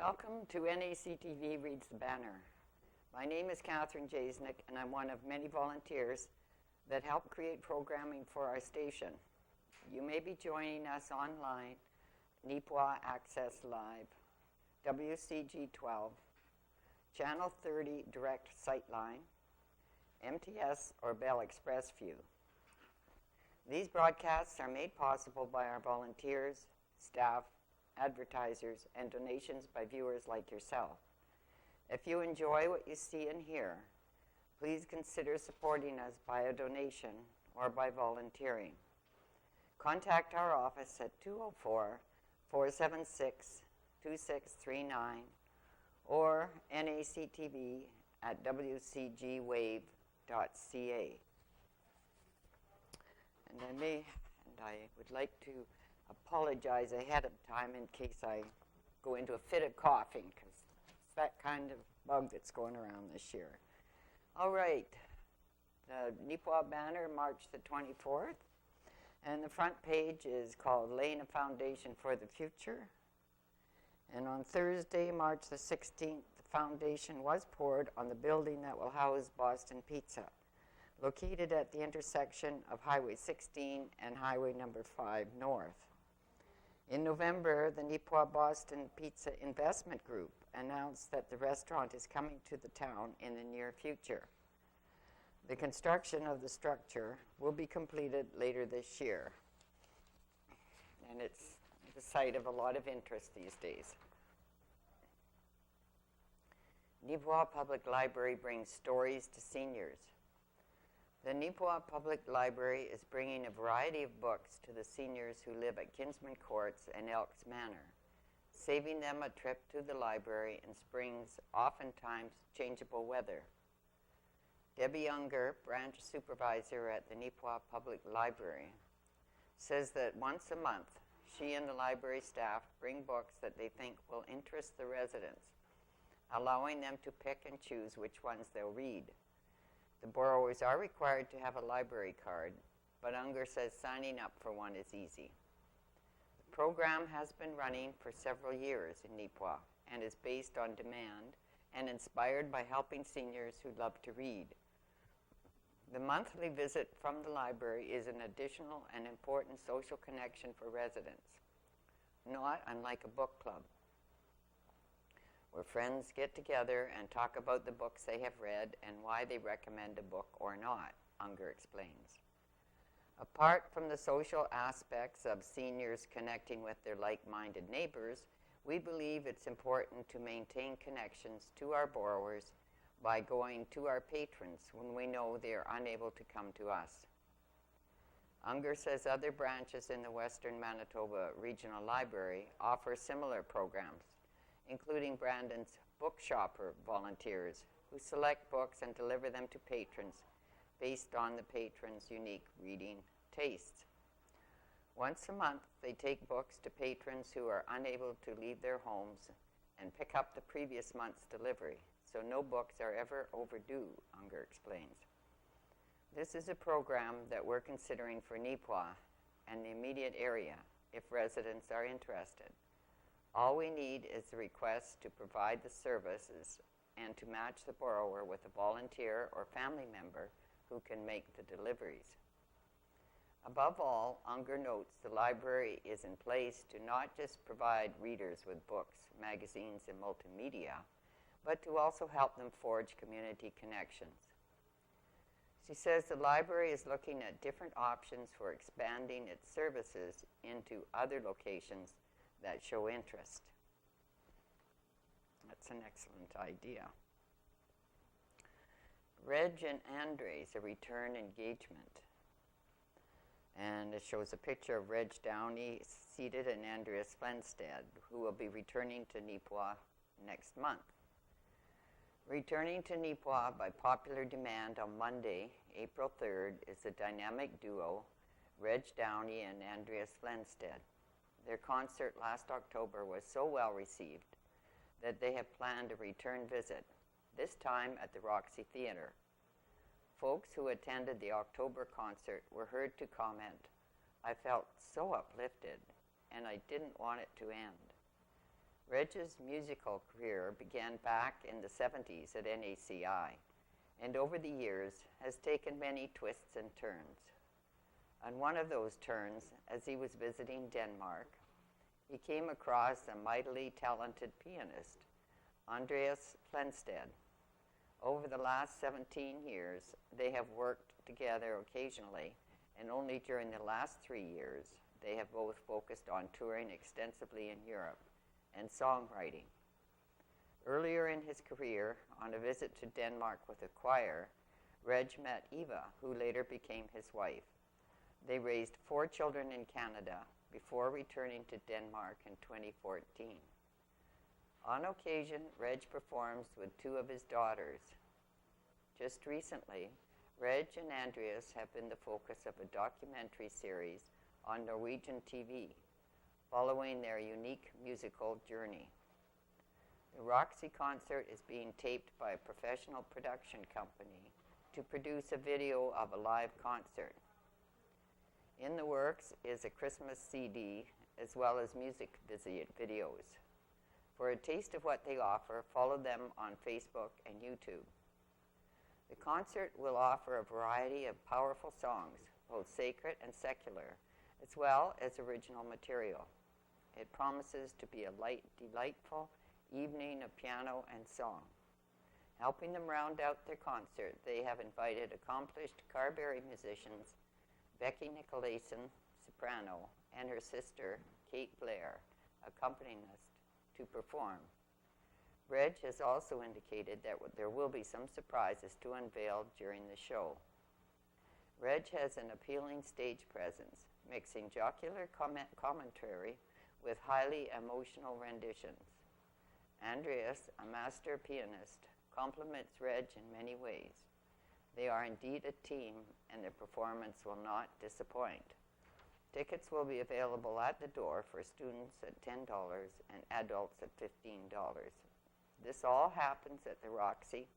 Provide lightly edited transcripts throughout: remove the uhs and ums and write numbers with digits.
Welcome to NACTV Reads the Banner. My name is Catherine Jasnick, and I'm one of many volunteers that help create programming for our station. You may be joining us online, Neepawa Access Live, WCG 12, Channel 30 Direct Sightline, MTS or Bell Express View. These broadcasts are made possible by our volunteers, staff, advertisers, and donations by viewers like yourself. If you enjoy what you see and hear, please consider supporting us by a donation or by volunteering. Contact our office at 204-476-2639 or nactv@wcgwave.ca. And I would like to apologize ahead of time in case I go into a fit of coughing, because it's that kind of bug that's going around this year. All right, the Neepawa banner, March the 24th, and the front page is called Laying a Foundation for the Future. And on Thursday, March the 16th, the foundation was poured on the building that will house Boston Pizza, located at the intersection of Highway 16 and Highway number 5 North. In November, the Neepawa Boston Pizza Investment Group announced that the restaurant is coming to the town in the near future. The construction of the structure will be completed later this year, and it's the site of a lot of interest these days. Neepawa Public Library brings stories to seniors. The Neepawa Public Library is bringing a variety of books to the seniors who live at Kinsman Courts and Elks Manor, saving them a trip to the library in spring's oftentimes changeable weather. Debbie Unger, branch supervisor at the Neepawa Public Library, says that once a month, she and the library staff bring books that they think will interest the residents, allowing them to pick and choose which ones they'll read. The borrowers are required to have a library card, but Unger says signing up for one is easy. The program has been running for several years in Neepawa and is based on demand and inspired by helping seniors who love to read. The monthly visit from the library is an additional and important social connection for residents, not unlike a book club, where friends get together and talk about the books they have read and why they recommend a book or not, Unger explains. Apart from the social aspects of seniors connecting with their like-minded neighbors, we believe it's important to maintain connections to our borrowers by going to our patrons when we know they are unable to come to us. Unger says other branches in the Western Manitoba Regional Library offer similar programs, including Brandon's Book Shopper volunteers, who select books and deliver them to patrons based on the patrons' unique reading tastes. Once a month, they take books to patrons who are unable to leave their homes and pick up the previous month's delivery, so no books are ever overdue, Unger explains. This is a program that we're considering for Neepawa and the immediate area if residents are interested. All we need is a request to provide the services and to match the borrower with a volunteer or family member who can make the deliveries. Above all, Unger notes the library is in place to not just provide readers with books, magazines, and multimedia, but to also help them forge community connections. She says the library is looking at different options for expanding its services into other locations that show interest. That's an excellent idea. Reg and Andres, a return engagement. And it shows a picture of Reg Downey seated and Andrea Slenstead, who will be returning to Neepawa next month. Returning to Neepawa by popular demand on Monday, April 3rd, is the dynamic duo Reg Downey and Andrea Slenstead. Their concert last October was so well received that they have planned a return visit, this time at the Roxy Theatre. Folks who attended the October concert were heard to comment, "I felt so uplifted, and I didn't want it to end." Reg's musical career began back in the 70s at NACI, and over the years has taken many twists and turns. On one of those turns, as he was visiting Denmark, he came across a mightily talented pianist, Andreas Flensted. Over the last 17 years, they have worked together occasionally, and only during the last 3 years, they have both focused on touring extensively in Europe and songwriting. Earlier in his career, on a visit to Denmark with a choir, Reg met Eva, who later became his wife. They raised 4 children in Canada before returning to Denmark in 2014. On occasion, Reg performs with 2 of his daughters. Just recently, Reg and Andreas have been the focus of a documentary series on Norwegian TV, following their unique musical journey. The Roxy concert is being taped by a professional production company to produce a video of a live concert. In the works is a Christmas CD as well as music videos. For a taste of what they offer, follow them on Facebook and YouTube. The concert will offer a variety of powerful songs, both sacred and secular, as well as original material. It promises to be a light, delightful evening of piano and song. Helping them round out their concert, they have invited accomplished Carberry musicians Becky Nicolason, soprano, and her sister, Kate Blair, accompanist, to perform. Reg has also indicated that there will be some surprises to unveil during the show. Reg has an appealing stage presence, mixing jocular commentary with highly emotional renditions. Andreas, a master pianist, complements Reg in many ways. They are indeed a team, and their performance will not disappoint. Tickets will be available at the door for students at $10 and adults at $15. This all happens at the Roxy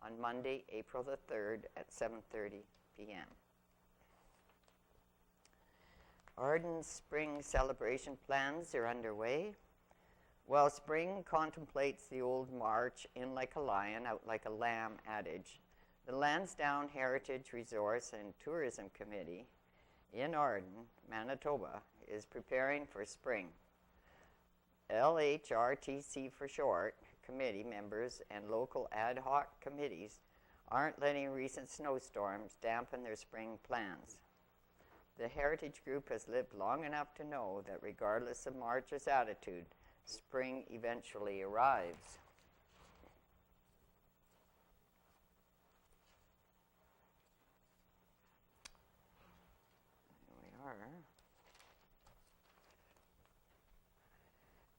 on Monday, April the 3rd at 7:30 p.m. Arden's spring celebration plans are underway. While spring contemplates the old march, in like a lion, out like a lamb adage, the Lansdowne Heritage Resource and Tourism Committee in Arden, Manitoba, is preparing for spring. LHRTC for short, committee members and local ad hoc committees aren't letting recent snowstorms dampen their spring plans. The Heritage Group has lived long enough to know that regardless of March's attitude, spring eventually arrives.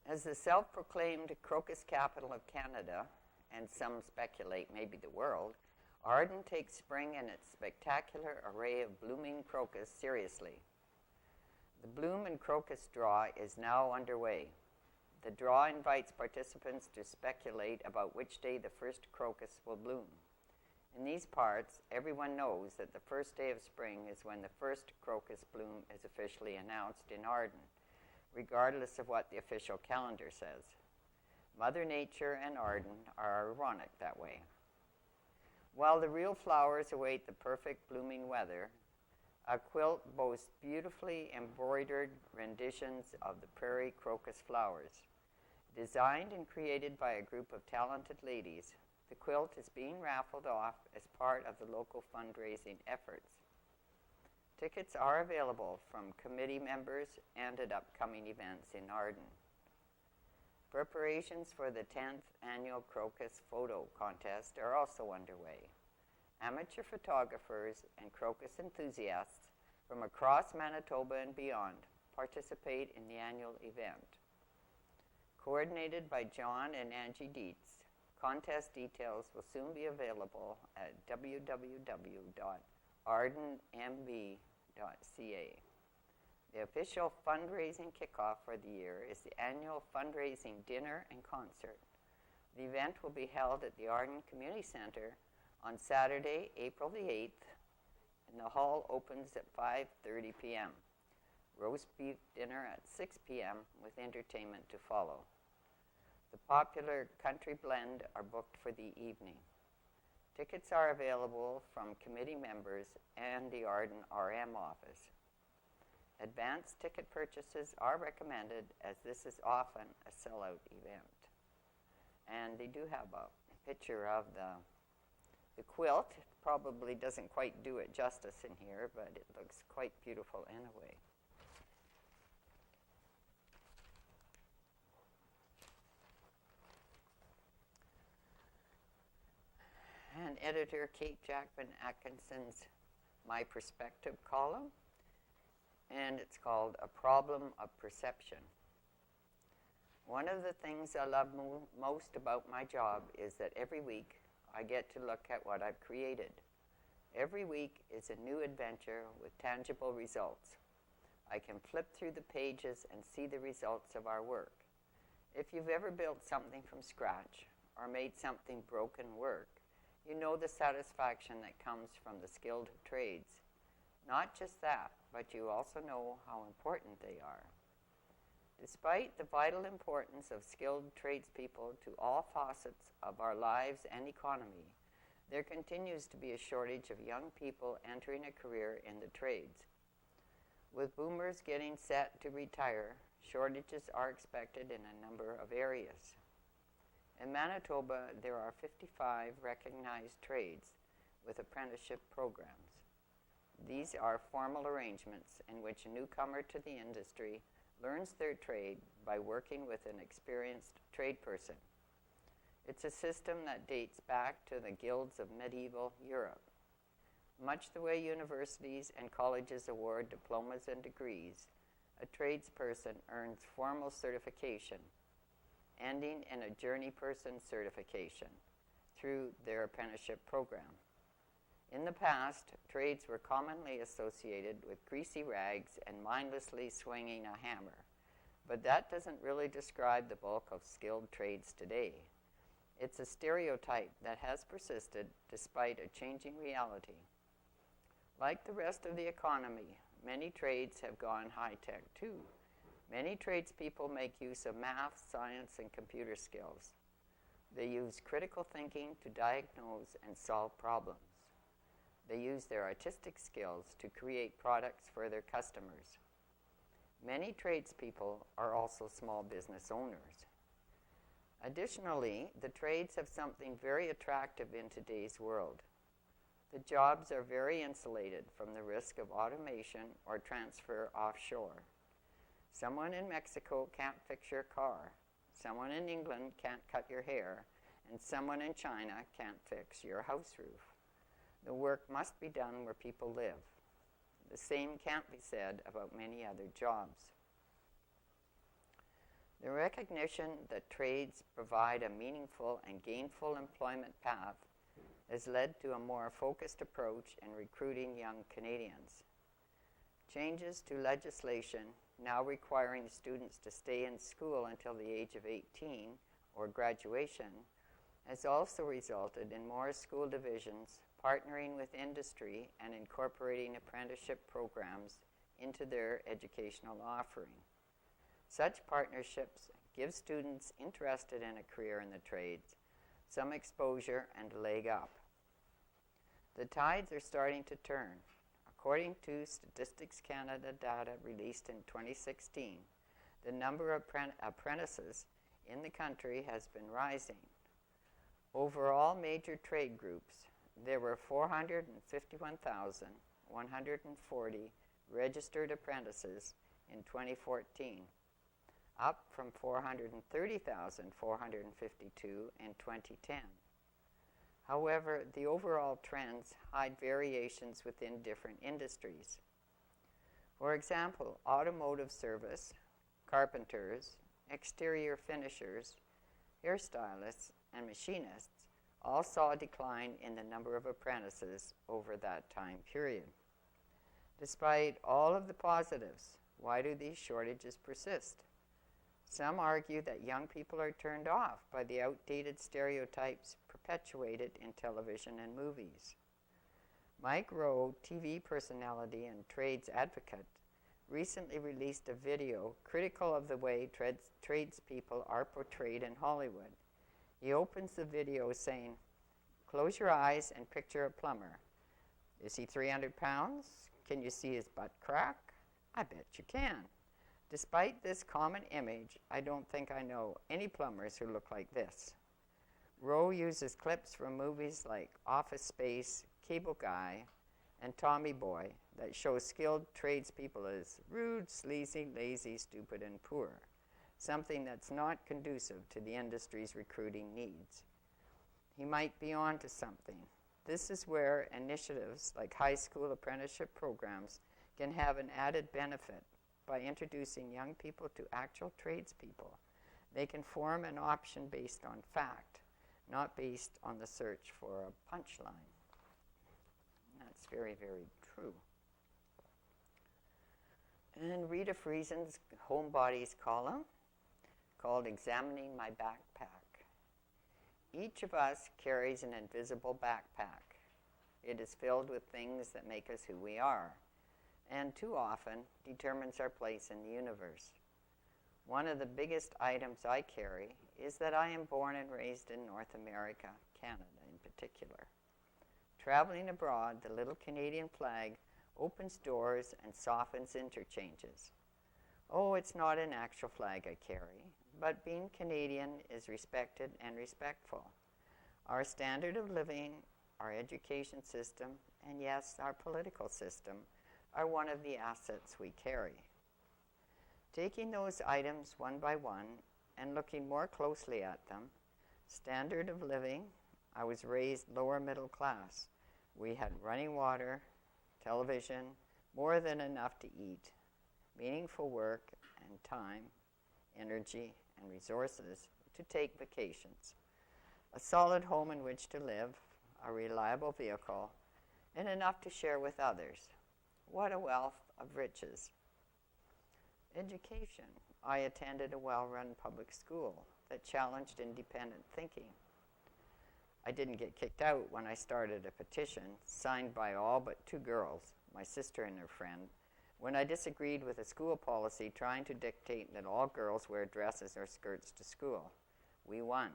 As the self-proclaimed crocus capital of Canada, and some speculate maybe the world, Arden takes spring and its spectacular array of blooming crocus seriously. The Bloom and Crocus Draw is now underway. The draw invites participants to speculate about which day the first crocus will bloom. In these parts, everyone knows that the first day of spring is when the first crocus bloom is officially announced in Arden, regardless of what the official calendar says. Mother Nature and Arden are ironic that way. While the real flowers await the perfect blooming weather, a quilt boasts beautifully embroidered renditions of the prairie crocus flowers. Designed and created by a group of talented ladies, the quilt is being raffled off as part of the local fundraising efforts. Tickets are available from committee members and at upcoming events in Arden. Preparations for the 10th annual Crocus Photo Contest are also underway. Amateur photographers and crocus enthusiasts from across Manitoba and beyond participate in the annual event. Coordinated by John and Angie Dietz, contest details will soon be available at www.ardenmb.ca. The official fundraising kickoff for the year is the annual fundraising dinner and concert. The event will be held at the Arden Community Centre on Saturday, April the 8th, and the hall opens at 5:30 p.m. Roast beef dinner at 6 p.m. with entertainment to follow. The popular country blend are booked for the evening. Tickets are available from committee members and the Arden RM office. Advanced ticket purchases are recommended as this is often a sellout event. And they do have a picture of the quilt. It probably doesn't quite do it justice in here, but it looks quite beautiful anyway. And editor Kate Jackman Atkinson's My Perspective column, and it's called A Problem of Perception. One of the things I love most about my job is that every week I get to look at what I've created. Every week is a new adventure with tangible results. I can flip through the pages and see the results of our work. If you've ever built something from scratch or made something broken work, you know the satisfaction that comes from the skilled trades. Not just that, but you also know how important they are. Despite the vital importance of skilled tradespeople to all facets of our lives and economy, there continues to be a shortage of young people entering a career in the trades. With boomers getting set to retire, shortages are expected in a number of areas. In Manitoba, there are 55 recognized trades with apprenticeship programs. These are formal arrangements in which a newcomer to the industry learns their trade by working with an experienced tradesperson. It's a system that dates back to the guilds of medieval Europe. Much the way universities and colleges award diplomas and degrees, a tradesperson earns formal certification, ending in a journeyperson certification through their apprenticeship program. In the past, trades were commonly associated with greasy rags and mindlessly swinging a hammer, but that doesn't really describe the bulk of skilled trades today. It's a stereotype that has persisted despite a changing reality. Like the rest of the economy, many trades have gone high-tech too. Many tradespeople make use of math, science, and computer skills. They use critical thinking to diagnose and solve problems. They use their artistic skills to create products for their customers. Many tradespeople are also small business owners. Additionally, the trades have something very attractive in today's world. The jobs are very insulated from the risk of automation or transfer offshore. Someone in Mexico can't fix your car. Someone in England can't cut your hair. And someone in China can't fix your house roof. The work must be done where people live. The same can't be said about many other jobs. The recognition that trades provide a meaningful and gainful employment path has led to a more focused approach in recruiting young Canadians. Changes to legislation now requiring students to stay in school until the age of 18 or graduation has also resulted in more school divisions partnering with industry and incorporating apprenticeship programs into their educational offering. Such partnerships give students interested in a career in the trades some exposure and a leg up. The tides are starting to turn. According to Statistics Canada data released in 2016, the number of apprentices in the country has been rising. Over all major trade groups, there were 451,140 registered apprentices in 2014, up from 430,452 in 2010. However, the overall trends hide variations within different industries. For example, automotive service, carpenters, exterior finishers, hairstylists, and machinists all saw a decline in the number of apprentices over that time period. Despite all of the positives, why do these shortages persist? Some argue that young people are turned off by the outdated stereotypes perpetuated in television and movies. Mike Rowe, TV personality and trades advocate, recently released a video critical of the way tradespeople are portrayed in Hollywood. He opens the video saying, "Close your eyes and picture a plumber. Is he 300 pounds? Can you see his butt crack? I bet you can. Despite this common image, I don't think I know any plumbers who look like this." Rowe uses clips from movies like Office Space, Cable Guy, and Tommy Boy that show skilled tradespeople as rude, sleazy, lazy, stupid, and poor, something that's not conducive to the industry's recruiting needs. He might be on to something. This is where initiatives like high school apprenticeship programs can have an added benefit by introducing young people to actual tradespeople. They can form an option based on fact, not based on the search for a punchline. That's very, very true. And Rita Friesen's Homebodies column, called Examining My Backpack. Each of us carries an invisible backpack. It is filled with things that make us who we are, and too often determines our place in the universe. One of the biggest items I carry is that I am born and raised in North America, Canada in particular. Traveling abroad, the little Canadian flag opens doors and softens interchanges. Oh, it's not an actual flag I carry, but being Canadian is respected and respectful. Our standard of living, our education system, and yes, our political system are one of the assets we carry. Taking those items one by one and looking more closely at them, standard of living, I was raised lower middle class. We had running water, television, more than enough to eat, meaningful work and time, energy, and resources to take vacations, a solid home in which to live, a reliable vehicle, and enough to share with others. What a wealth of riches. Education. I attended a well-run public school that challenged independent thinking. I didn't get kicked out when I started a petition signed by all but 2 girls, my sister and her friend, when I disagreed with a school policy trying to dictate that all girls wear dresses or skirts to school. We won.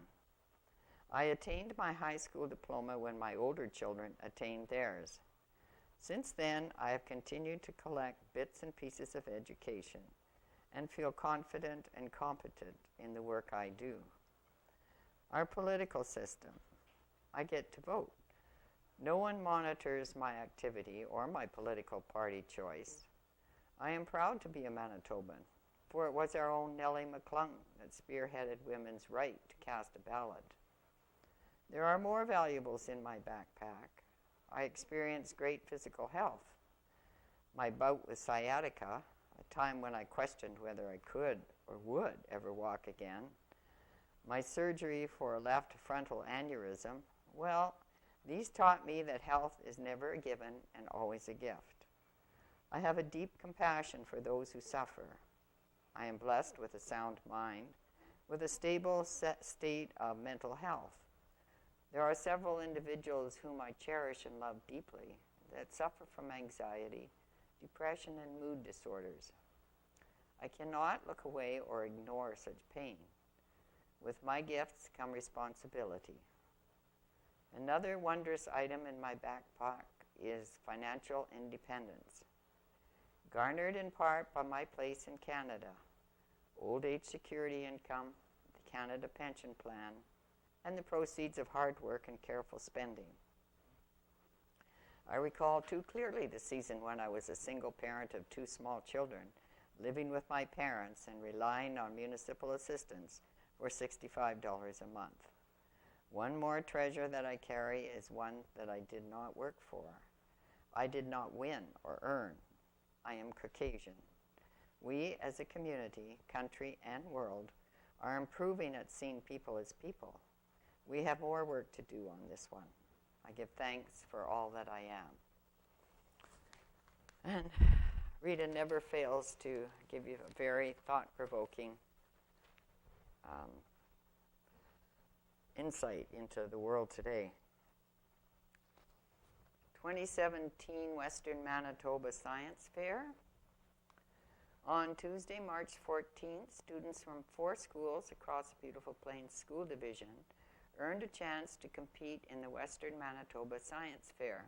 I attained my high school diploma when my older children attained theirs. Since then, I have continued to collect bits and pieces of education and feel confident and competent in the work I do. Our political system. I get to vote. No one monitors my activity or my political party choice. I am proud to be a Manitoban, for it was our own Nellie McClung that spearheaded women's right to cast a ballot. There are more valuables in my backpack. I experienced great physical health. My bout with sciatica, a time when I questioned whether I could or would ever walk again. My surgery for a left frontal aneurysm, well, these taught me that health is never a given and always a gift. I have a deep compassion for those who suffer. I am blessed with a sound mind, with a stable state of mental health. There are several individuals whom I cherish and love deeply that suffer from anxiety, depression, and mood disorders. I cannot look away or ignore such pain. With my gifts come responsibility. Another wondrous item in my backpack is financial independence. Garnered in part by my place in Canada, old age security income, the Canada Pension Plan, and the proceeds of hard work and careful spending. I recall too clearly the season when I was a single parent of 2 small children, living with my parents and relying on municipal assistance for $65 a month. One more treasure that I carry is one that I did not work for. I did not win or earn. I am Caucasian. We as a community, country, and world are improving at seeing people as people. We have more work to do on this one. I give thanks for all that I am. And Rita never fails to give you a very thought-provoking insight into the world today. 2017 Western Manitoba Science Fair. On Tuesday, March 14th, students from 4 schools across the Beautiful Plains School Division earned a chance to compete in the Western Manitoba Science Fair,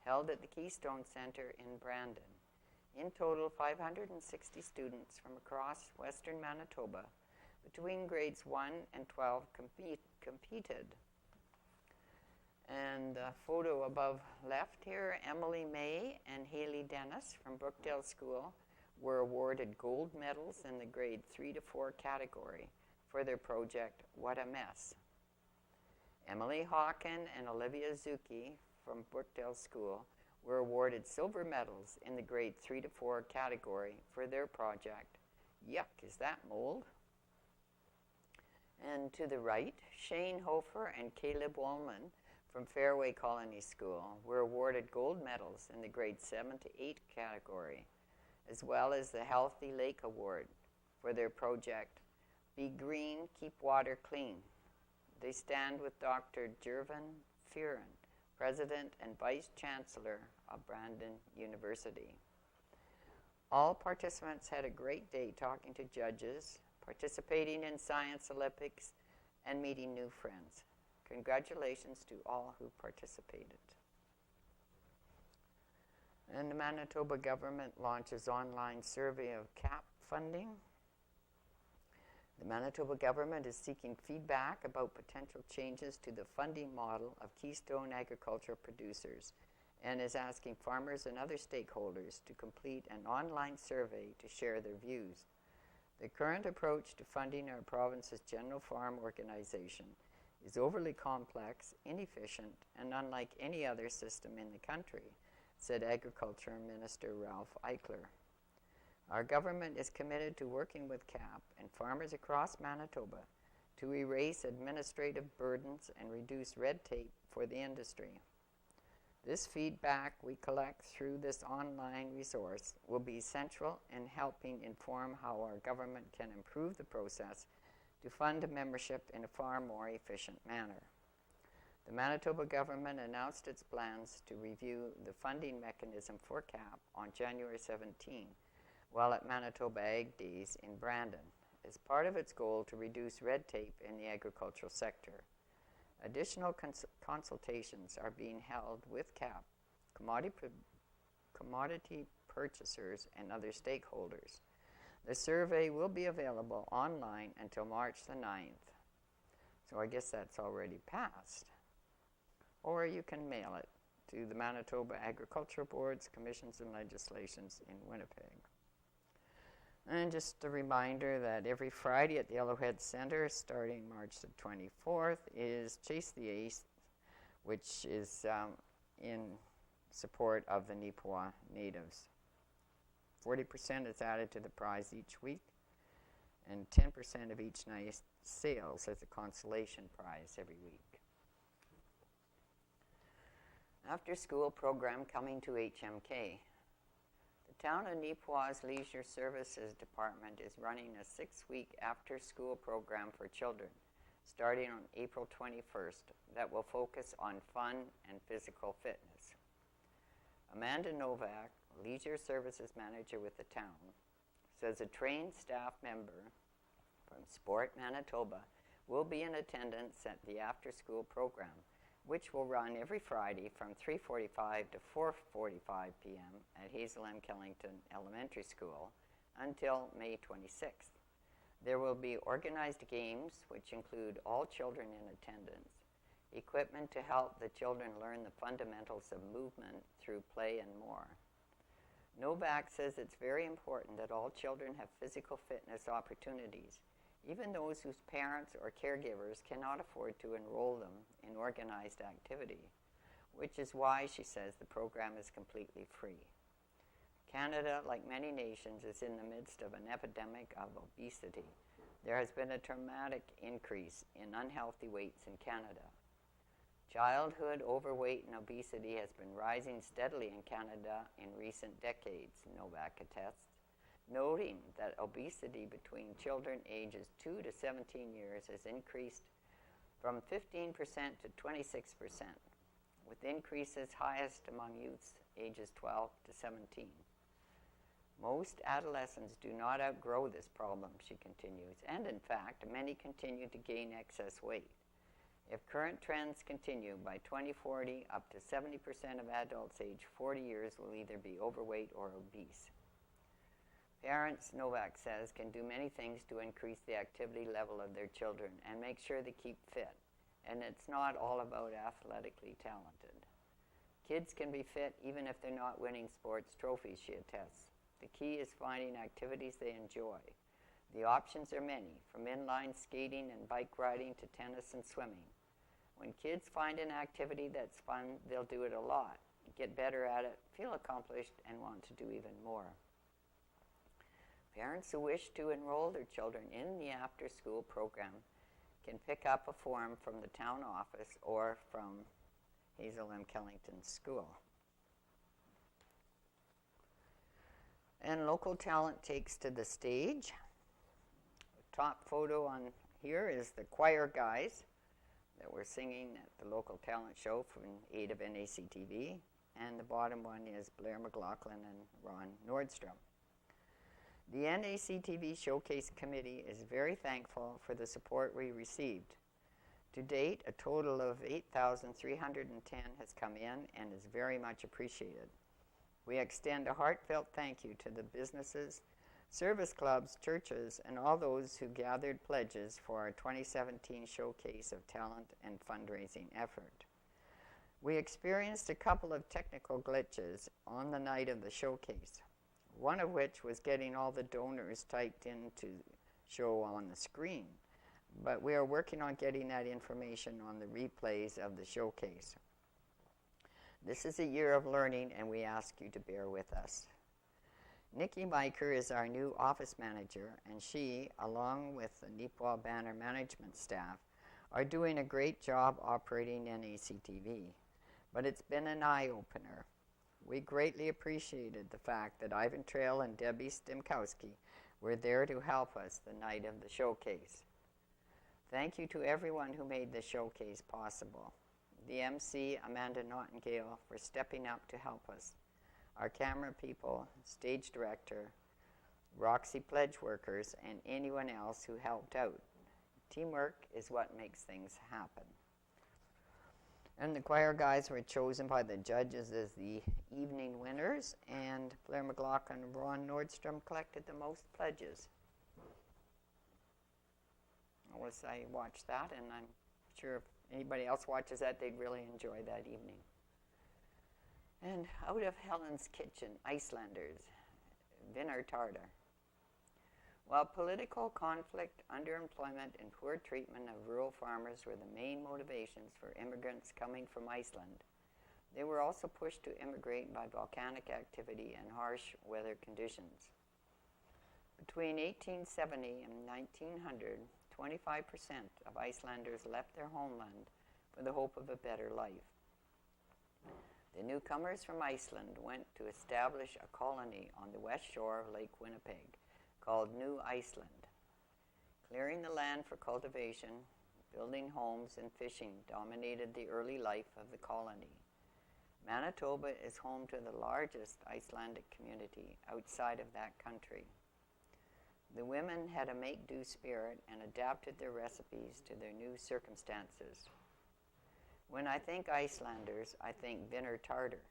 held at the Keystone Centre in Brandon. In total, 560 students from across Western Manitoba between grades 1 and 12 competed. And the photo above left here, Emily May and Haley Dennis from Brookdale School were awarded gold medals in the grade 3 to 4 category for their project, What a Mess. Emily Hawken and Olivia Zucchi from Brookdale School were awarded silver medals in the grade 3 to 4 category for their project, Yuck, is that mold? And to the right, Shane Hofer and Caleb Woolman from Fairway Colony School were awarded gold medals in the grade 7 to 8 category, as well as the Healthy Lake Award for their project, Be Green, Keep Water Clean. They stand with Dr. Jervin Fearon, President and Vice Chancellor of Brandon University. All participants had a great day talking to judges, participating in Science Olympics, and meeting new friends. Congratulations to all who participated. And the Manitoba government launches online survey of CAP funding. The Manitoba government is seeking feedback about potential changes to the funding model of Keystone agricultural producers and is asking farmers and other stakeholders to complete an online survey to share their views. The current approach to funding our province's general farm organization is overly complex, inefficient, and unlike any other system in the country, said Agriculture Minister Ralph Eichler. Our government is committed to working with CAP and farmers across Manitoba to erase administrative burdens and reduce red tape for the industry. This feedback we collect through this online resource will be central in helping inform how our government can improve the process to fund membership in a far more efficient manner. The Manitoba government announced its plans to review the funding mechanism for CAP on January 17, while at Manitoba Ag Days in Brandon, as part of its goal to reduce red tape in the agricultural sector. Additional consultations are being held with CAP, commodity purchasers, and other stakeholders. The survey will be available online until March the 9th. So I guess that's already passed. Or you can mail it to the Manitoba Agricultural Boards, Commissions, and Legislations in Winnipeg. And just a reminder that every Friday at the Yellowhead Centre, starting March the 24th, is Chase the Ace, which is in support of the Neepawa Natives. 40% is added to the prize each week, and 10% of each night's sales as a consolation prize every week. After school program coming to HMK. The Town of Neepawa's Leisure Services Department is running a 6-week after-school program for children starting on April 21st that will focus on fun and physical fitness. Amanda Novak, Leisure Services Manager with the town, says a trained staff member from Sport Manitoba will be in attendance at the after-school program, which will run every Friday from 3:45 to 4:45 p.m. at Hazel M. Kellington Elementary School until May 26th. There will be organized games, which include all children in attendance, equipment to help the children learn the fundamentals of movement through play and more. Novak says it's very important that all children have physical fitness opportunities, even those whose parents or caregivers cannot afford to enroll them in organized activity, which is why, she says, the program is completely free. Canada, like many nations, is in the midst of an epidemic of obesity. There has been a dramatic increase in unhealthy weights in Canada. Childhood overweight and obesity has been rising steadily in Canada in recent decades, Novak attests, noting that obesity between children ages 2 to 17 years has increased from 15% to 26%, with increases highest among youths ages 12 to 17. Most adolescents do not outgrow this problem, she continues, and in fact, many continue to gain excess weight. If current trends continue, by 2040, up to 70% of adults aged 40 years will either be overweight or obese. Parents, Novak says, can do many things to increase the activity level of their children and make sure they keep fit. And it's not all about athletically talented. Kids can be fit even if they're not winning sports trophies, she attests. The key is finding activities they enjoy. The options are many, from inline skating and bike riding to tennis and swimming. When kids find an activity that's fun, they'll do it a lot, get better at it, feel accomplished, and want to do even more. Parents who wish to enroll their children in the after-school program can pick up a form from the town office or from Hazel M. Kellington's school. And local talent takes to the stage. The top photo on here is the choir guys that were singing at the local talent show from aid of NACTV. And the bottom one is Blair McLaughlin and Ron Nordstrom. The NACTV Showcase Committee is very thankful for the support we received. To date, a total of 8,310 has come in and is very much appreciated. We extend a heartfelt thank you to the businesses, service clubs, churches, and all those who gathered pledges for our 2017 Showcase of Talent and Fundraising effort. We experienced a couple of technical glitches on the night of the showcase, one of which was getting all the donors typed in to show on the screen. But we are working on getting that information on the replays of the showcase. This is a year of learning, and we ask you to bear with us. Nikki Miker is our new office manager, and she, along with the Neepawa Banner management staff, are doing a great job operating NACTV. But it's been an eye-opener. We greatly appreciated the fact that Ivan Trail and Debbie Stimkowski were there to help us the night of the showcase. Thank you to everyone who made the showcase possible. The MC, Amanda Nightingale, for stepping up to help us. Our camera people, stage director, Roxy pledge workers, and anyone else who helped out. Teamwork is what makes things happen. And the choir guys were chosen by the judges as the evening winners, and Blair McLaughlin and Ron Nordstrom collected the most pledges. I watched that, and I'm sure if anybody else watches that, they'd really enjoy that evening. And out of Helen's kitchen, Icelanders, Vinnar Tarda. While political conflict, underemployment, and poor treatment of rural farmers were the main motivations for immigrants coming from Iceland, they were also pushed to immigrate by volcanic activity and harsh weather conditions. Between 1870 and 1900, 25% of Icelanders left their homeland for the hope of a better life. The newcomers from Iceland went to establish a colony on the west shore of Lake Winnipeg called New Iceland. Clearing the land for cultivation, building homes, and fishing dominated the early life of the colony. Manitoba is home to the largest Icelandic community outside of that country. The women had a make-do spirit and adapted their recipes to their new circumstances. When I think Icelanders, I think Vinnar Tarda,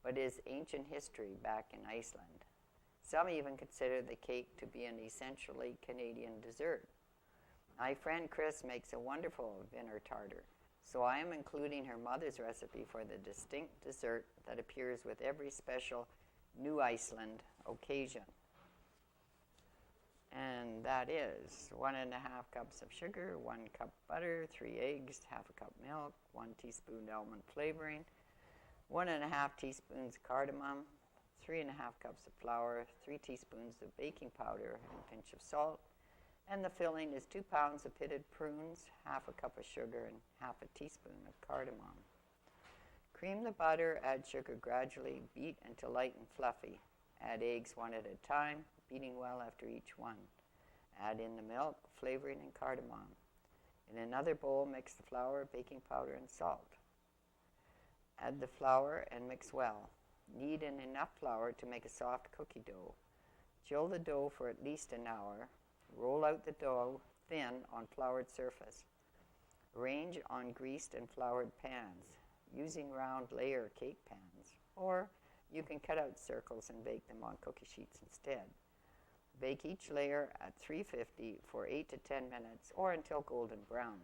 but is ancient history back in Iceland. Some even consider the cake to be an essentially Canadian dessert. My friend Chris makes a wonderful Vinnar Tarda, so I am including her mother's recipe for the distinct dessert that appears with every special New Iceland occasion. And that is 1.5 cups of sugar, 1 cup butter, 3 eggs, half a cup milk, 1 teaspoon almond flavoring, 1.5 teaspoons cardamom, 3.5 cups of flour, 3 teaspoons of baking powder, and a pinch of salt. And the filling is 2 pounds of pitted prunes, half a cup of sugar, and half a teaspoon of cardamom. Cream the butter, add sugar gradually, beat until light and fluffy. Add eggs one at a time, beating well after each one. Add in the milk, flavoring, and cardamom. In another bowl, mix the flour, baking powder, and salt. Add the flour and mix well. Knead in enough flour to make a soft cookie dough. Chill the dough for at least an hour. Roll out the dough thin on floured surface. Arrange on greased and floured pans, using round layer cake pans, or you can cut out circles and bake them on cookie sheets instead. Bake each layer at 350 for 8 to 10 minutes or until golden brown.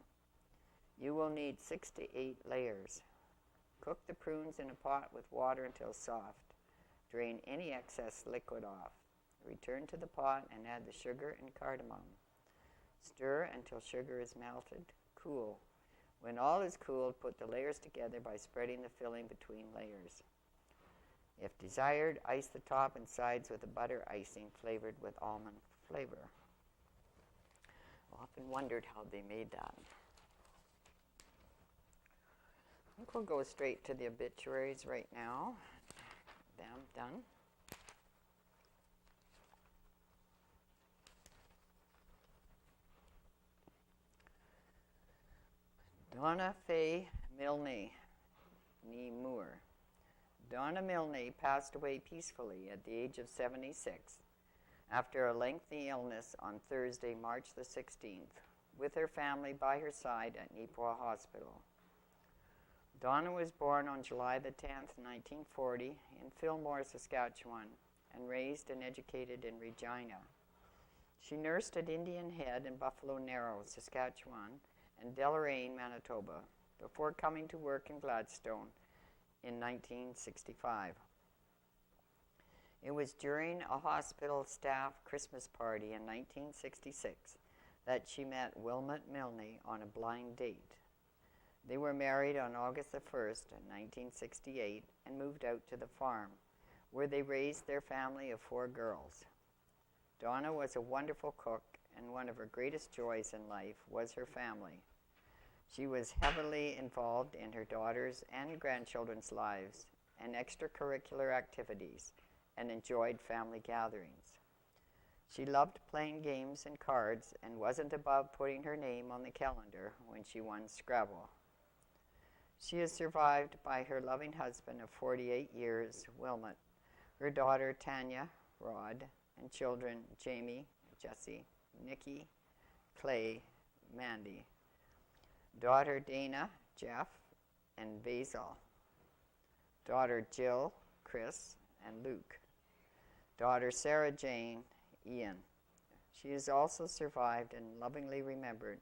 You will need 6 to 8 layers. Cook the prunes in a pot with water until soft. Drain any excess liquid off. Return to the pot and add the sugar and cardamom. Stir until sugar is melted. Cool. When all is cooled, put the layers together by spreading the filling between layers. If desired, ice the top and sides with a butter icing flavored with almond flavor. Often wondered how they made that. I think we'll go straight to the obituaries right now. Them done. Donna Fay Milne, nee Moore. Donna Milne passed away peacefully at the age of 76 after a lengthy illness on Thursday, March the 16th, with her family by her side at Neepawa Hospital. Donna was born on July the 10th, 1940, in Fillmore, Saskatchewan, and raised and educated in Regina. She nursed at Indian Head and Buffalo Narrows, Saskatchewan, and Deloraine, Manitoba, before coming to work in Gladstone in 1965. It was during a hospital staff Christmas party in 1966 that she met Wilmot Milne on a blind date. They were married on August the 1st, 1968, and moved out to the farm, where they raised their family of 4 girls. Donna was a wonderful cook, and one of her greatest joys in life was her family. She was heavily involved in her daughters' and grandchildren's lives and extracurricular activities, and enjoyed family gatherings. She loved playing games and cards and wasn't above putting her name on the calendar when she won Scrabble. She is survived by her loving husband of 48 years, Wilmot, her daughter Tanya, Rod, and children Jamie, Jesse, Nikki, Clay, Mandy, daughter Dana, Jeff, and Basil, daughter Jill, Chris, and Luke, daughter Sarah Jane, Ian. She is also survived and lovingly remembered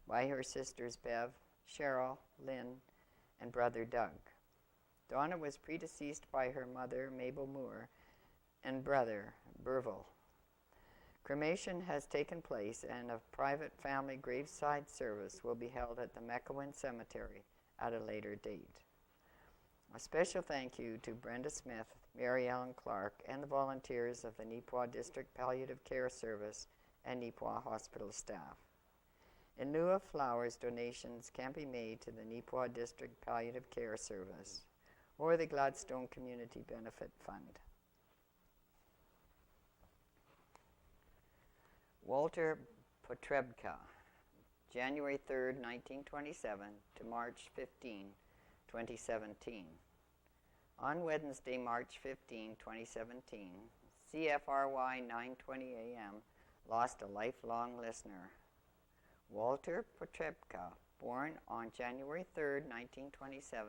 by her sisters Bev, Cheryl, Lynn, and brother Doug. Donna was predeceased by her mother, Mabel Moore, and brother, Burville. Cremation has taken place, and a private family graveside service will be held at the Mequon Cemetery at a later date. A special thank you to Brenda Smith, Mary Ellen Clark, and the volunteers of the Neepawa District Palliative Care Service and Neepawa Hospital staff. In lieu of flowers, donations can be made to the Neepawa District Palliative Care Service or the Gladstone Community Benefit Fund. Walter Potrebka, January 3rd, 1927 to March 15, 2017. On Wednesday, March 15, 2017, CFRY 9:20 a.m. lost a lifelong listener. Walter Potrebka, born on January 3rd, 1927,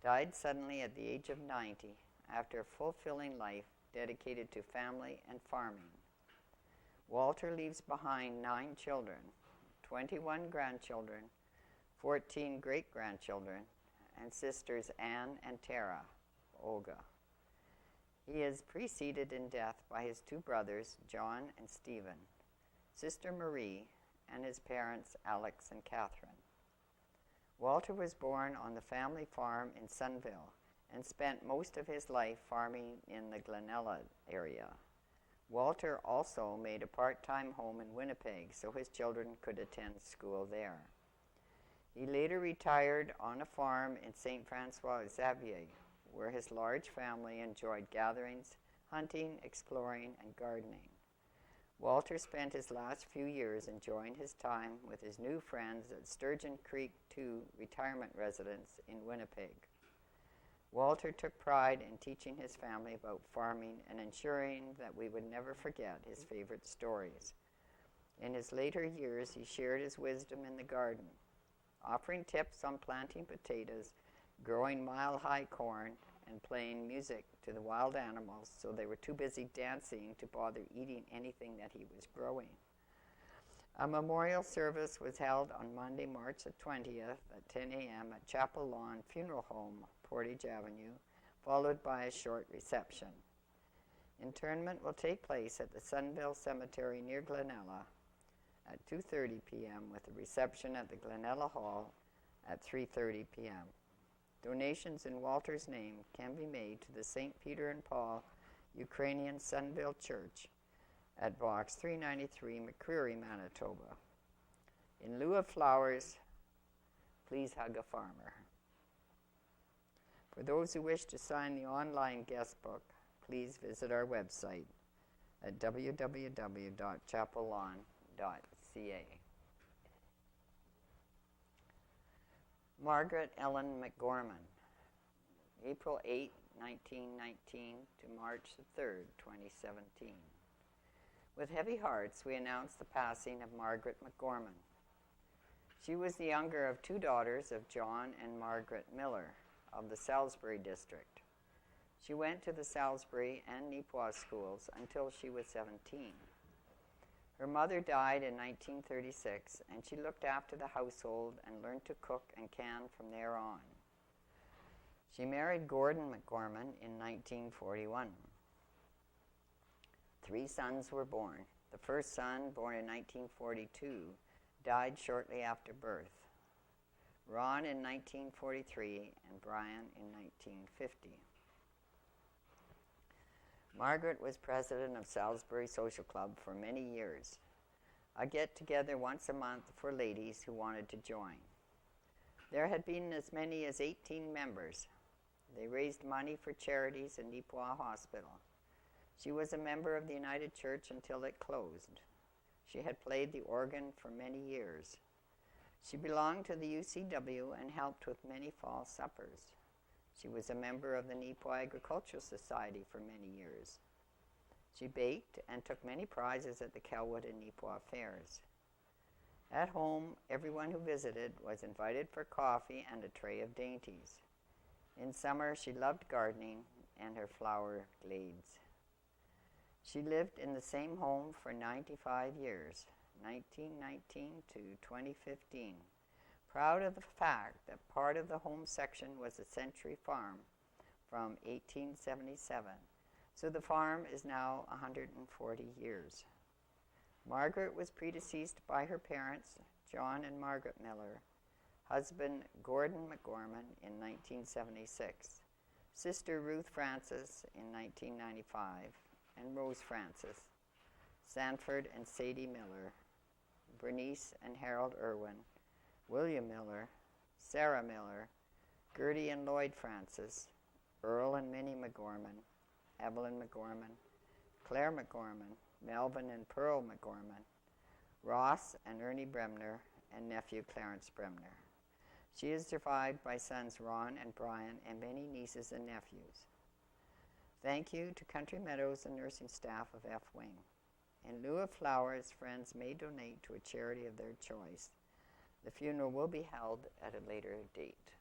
died suddenly at the age of 90 after a fulfilling life dedicated to family and farming. Walter leaves behind 9 children, 21 grandchildren, 14 great-grandchildren, and sisters Anne and Tara, Olga. He is preceded in death by his 2 brothers, John and Stephen, sister Marie, and his parents, Alex and Catherine. Walter was born on the family farm in Sunville and spent most of his life farming in the Glenella area. Walter also made a part-time home in Winnipeg so his children could attend school there. He later retired on a farm in St. Francois Xavier, where his large family enjoyed gatherings, hunting, exploring, and gardening. Walter spent his last few years enjoying his time with his new friends at Sturgeon Creek 2 retirement residence in Winnipeg. Walter took pride in teaching his family about farming and ensuring that we would never forget his favorite stories. In his later years, he shared his wisdom in the garden, offering tips on planting potatoes, growing mile-high corn, and playing music to the wild animals so they were too busy dancing to bother eating anything that he was growing. A memorial service was held on Monday, March the 20th at 10 a.m. at Chapel Lawn Funeral Home, Portage Avenue, followed by a short reception. Interment will take place at the Sunville Cemetery near Glenella at 2:30 p.m. with a reception at the Glenella Hall at 3:30 p.m. Donations in Walter's name can be made to the St. Peter and Paul Ukrainian Sunville Church at Box 393, McCreary, Manitoba. In lieu of flowers, please hug a farmer. For those who wish to sign the online guest book, please visit our website at www.chapellawn.ca. Margaret Ellen McGorman, April 8, 1919 to March 3, 2017. With heavy hearts, we announce the passing of Margaret McGorman. She was the younger of two daughters of John and Margaret Miller of the Salisbury district. She went to the Salisbury and Neepawa schools until she was 17. Her mother died in 1936, and she looked after the household and learned to cook and can from there on. She married Gordon McGorman in 1941. 3 sons were born. The first son, born in 1942, died shortly after birth. Ron in 1943 and Brian in 1950. Margaret was president of Salisbury Social Club for many years. A get-together once a month for ladies who wanted to join. There had been as many as 18 members. They raised money for charities in Neepawa Hospital. She was a member of the United Church until it closed. She had played the organ for many years. She belonged to the UCW and helped with many fall suppers. She was a member of the Neepawa Agricultural Society for many years. She baked and took many prizes at the Kelwood and Neepawa fairs. At home, everyone who visited was invited for coffee and a tray of dainties. In summer, she loved gardening and her flower glades. She lived in the same home for 95 years, 1919 to 2015, proud of the fact that part of the home section was a century farm from 1877, so the farm is now 140 years. Margaret was predeceased by her parents, John and Margaret Miller, husband Gordon McGorman in 1976, sister Ruth Francis in 1995, and Rose Francis, Sanford and Sadie Miller, Bernice and Harold Irwin, William Miller, Sarah Miller, Gertie and Lloyd Francis, Earl and Minnie McGorman, Evelyn McGorman, Claire McGorman, Melvin and Pearl McGorman, Ross and Ernie Bremner, and nephew Clarence Bremner. She is survived by sons Ron and Brian and many nieces and nephews. Thank you to Country Meadows and nursing staff of F Wing. In lieu of flowers, friends may donate to a charity of their choice. The funeral will be held at a later date.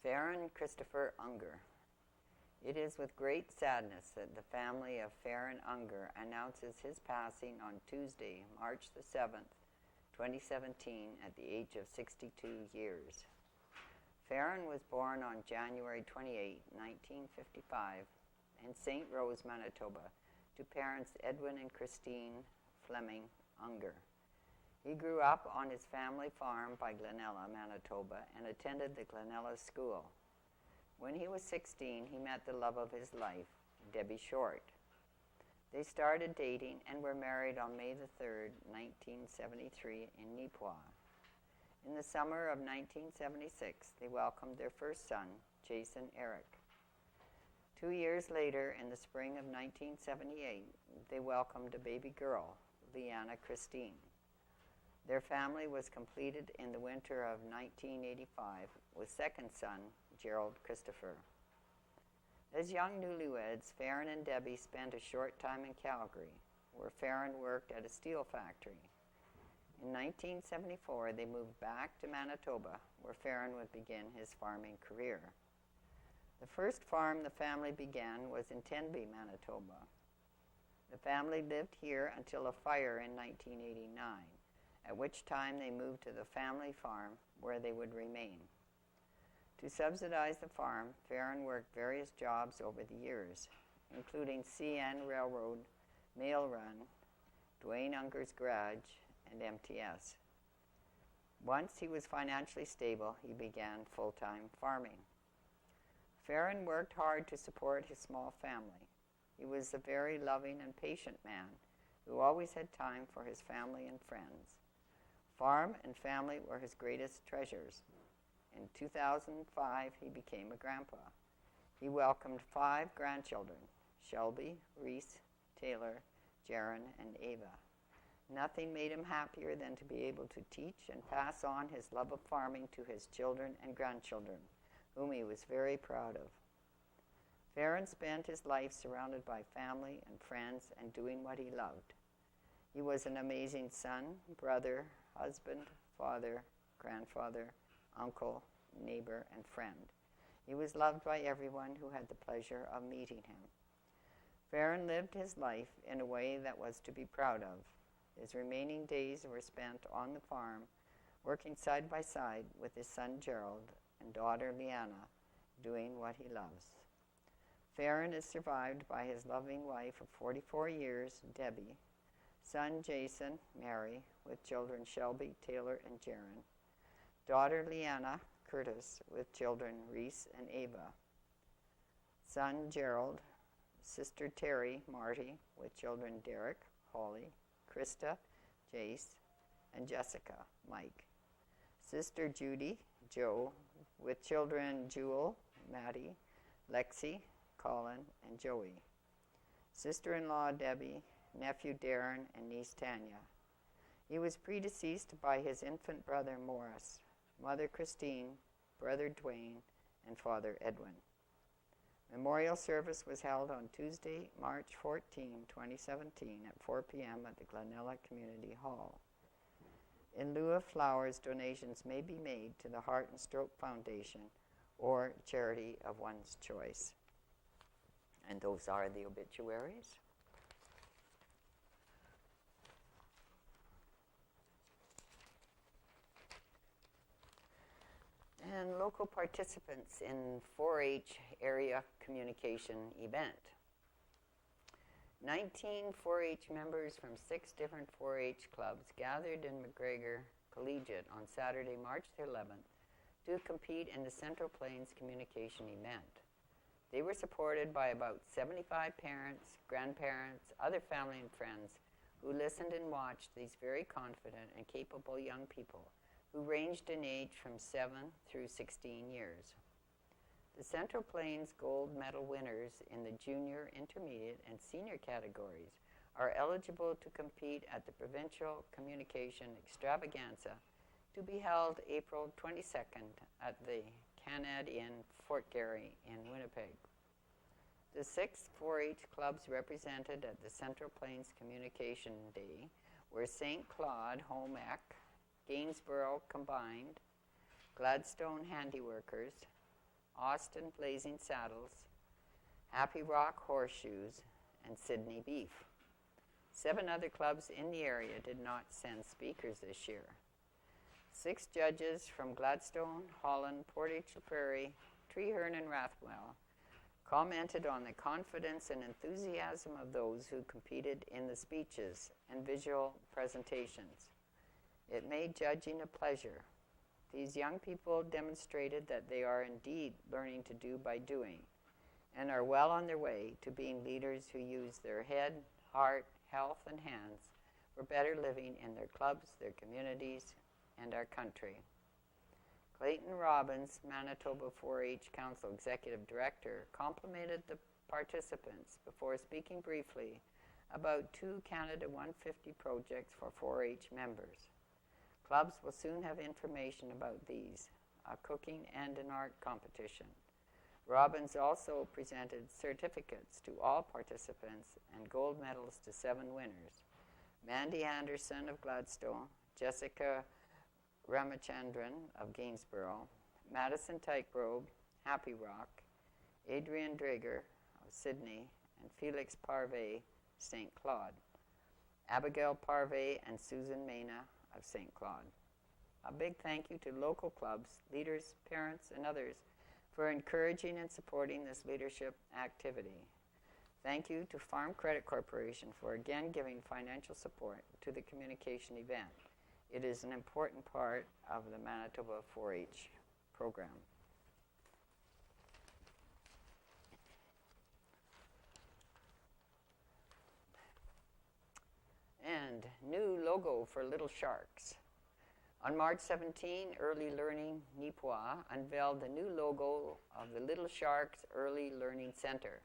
Farron Christopher Unger. It is with great sadness that the family of Farron Unger announces his passing on Tuesday, March the 7th, 2017, at the age of 62 years. Farron was born on January 28, 1955, in St. Rose, Manitoba, to parents Edwin and Christine Fleming Unger. He grew up on his family farm by Glenella, Manitoba, and attended the Glenella School. When he was 16, he met the love of his life, Debbie Short. They started dating and were married on May the 3rd, 1973, in Neepawa. In the summer of 1976, they welcomed their first son, Jason Eric. 2 years later, in the spring of 1978, they welcomed a baby girl, Leanna Christine. Their family was completed in the winter of 1985 with second son, Gerald Christopher. As young newlyweds, Farron and Debbie spent a short time in Calgary, where Farron worked at a steel factory. In 1974, they moved back to Manitoba, where Farron would begin his farming career. The first farm the family began was in Tenby, Manitoba. The family lived here until a fire in 1989, at which time they moved to the family farm where they would remain. To subsidize the farm, Farron worked various jobs over the years, including CN Railroad, Mail Run, Dwayne Unger's Garage, and MTS. Once he was financially stable, he began full-time farming. Farron worked hard to support his small family. He was a very loving and patient man who always had time for his family and friends. Farm and family were his greatest treasures. In 2005, he became a grandpa. He welcomed 5 grandchildren, Shelby, Reese, Taylor, Jaron, and Ava. Nothing made him happier than to be able to teach and pass on his love of farming to his children and grandchildren, whom he was very proud of. Farron spent his life surrounded by family and friends and doing what he loved. He was an amazing son, brother, husband, father, grandfather, uncle, neighbor, and friend. He was loved by everyone who had the pleasure of meeting him. Farron lived his life in a way that was to be proud of. His remaining days were spent on the farm, working side by side with his son Gerald and daughter Leanna, doing what he loves. Farron is survived by his loving wife of 44 years, Debbie, son Jason, Mary, with children Shelby, Taylor, and Jaron, daughter Leanna, Curtis, with children Reese and Ava, son Gerald, sister Terry, Marty, with children Derek, Holly, Krista, Jace, and Jessica, Mike, sister Judy, Joe, with children Jewel, Maddie, Lexi, Colin, and Joey, sister-in-law Debbie, nephew Darren, and niece Tanya. He was predeceased by his infant brother Morris, mother Christine, brother Dwayne, and father Edwin. Memorial service was held on Tuesday, March 14, 2017 at 4 p.m. at the Glenella Community Hall. In lieu of flowers, donations may be made to the Heart and Stroke Foundation or charity of one's choice. And those are the obituaries. And local participants in 4-H area communication event. 19 4-H members from 6 different 4-H clubs gathered in McGregor Collegiate on Saturday, March 11th to compete in the Central Plains communication event. They were supported by about 75 parents, grandparents, other family and friends who listened and watched these very confident and capable young people who ranged in age from 7 through 16 years. The Central Plains Gold Medal winners in the junior, intermediate, and senior categories are eligible to compete at the Provincial Communication Extravaganza to be held April 22nd at the Canad Inn, Fort Garry in Winnipeg. The 6 4-H clubs represented at the Central Plains Communication Day were St. Claude Home Ec, Gainsborough Combined, Gladstone Handiworkers, Austin Blazing Saddles, Happy Rock Horseshoes, and Sydney Beef. 7 other clubs in the area did not send speakers this year. 6 judges from Gladstone, Holland, Portage-la-Prairie, Treeherne, and Rathwell commented on the confidence and enthusiasm of those who competed in the speeches and visual presentations. It made judging a pleasure. These young people demonstrated that they are indeed learning to do by doing and are well on their way to being leaders who use their head, heart, health, and hands for better living in their clubs, their communities, and our country. Clayton Robbins, Manitoba 4-H Council Executive Director, complimented the participants before speaking briefly about 2 Canada 150 projects for 4-H members. Clubs will soon have information about these. a cooking and an art competition. Robbins also presented certificates to all participants and gold medals to 7 winners. Mandy Anderson of Gladstone, Jessica Ramachandran of Gainsborough, Madison Tykegrove, Happy Rock, Adrian Drager of Sydney, and Felix Parve, St. Claude. Abigail Parve and Susan Mena of St. Claude. A big thank you to local clubs, leaders, parents, and others for encouraging and supporting this leadership activity. Thank you to Farm Credit Corporation for again giving financial support to the communication event. It is an important part of the Manitoba 4-H program. And new logo for Little Sharks. On March 17, Early Learning Neepawa unveiled the new logo of the Little Sharks Early Learning Center.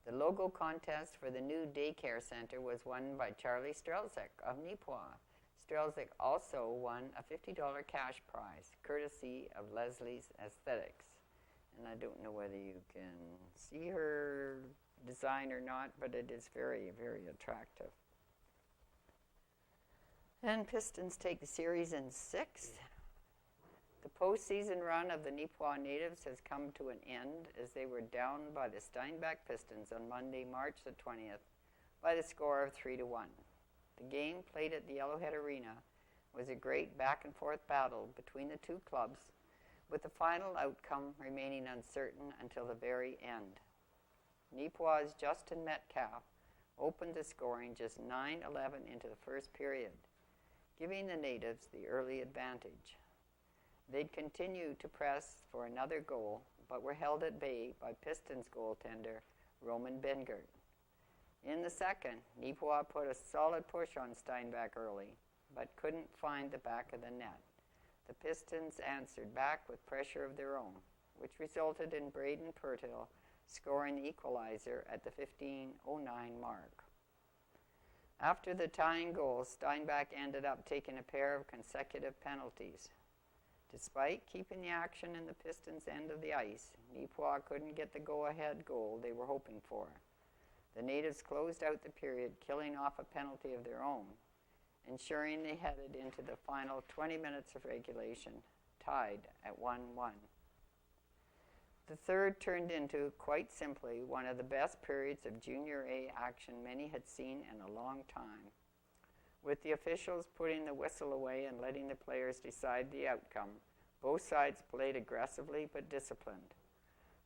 The logo contest for the new daycare center was won by Charlie Strelzik of Neepawa. Strelzik also won a $50 cash prize, courtesy of Leslie's Aesthetics. And I don't know whether you can see her design or not, but it is very, very attractive. And Pistons take the series in 6th. The postseason run of the Neepawa natives has come to an end as they were down by the Steinbach Pistons on Monday, March the 20th, by the score of 3-1. The game, played at the Yellowhead Arena, was a great back-and-forth battle between the two clubs, with the final outcome remaining uncertain until the very end. Neepawa's Justin Metcalf opened the scoring just 9-11 into the first period, giving the natives the early advantage. They'd continue to press for another goal, but were held at bay by Pistons goaltender Roman Bengert. In the second, Neepawa put a solid push on Steinbach early, but couldn't find the back of the net. The Pistons answered back with pressure of their own, which resulted in Braden Purtill scoring the equalizer at the 15:09 mark. After the tying goal, Steinbach ended up taking a pair of consecutive penalties. Despite keeping the action in the Pistons' end of the ice, Neepawa couldn't get the go-ahead goal they were hoping for. The natives closed out the period, killing off a penalty of their own, ensuring they headed into the final 20 minutes of regulation, tied at 1-1. The third turned into, quite simply, one of the best periods of Junior A action many had seen in a long time. With the officials putting the whistle away and letting the players decide the outcome, both sides played aggressively but disciplined.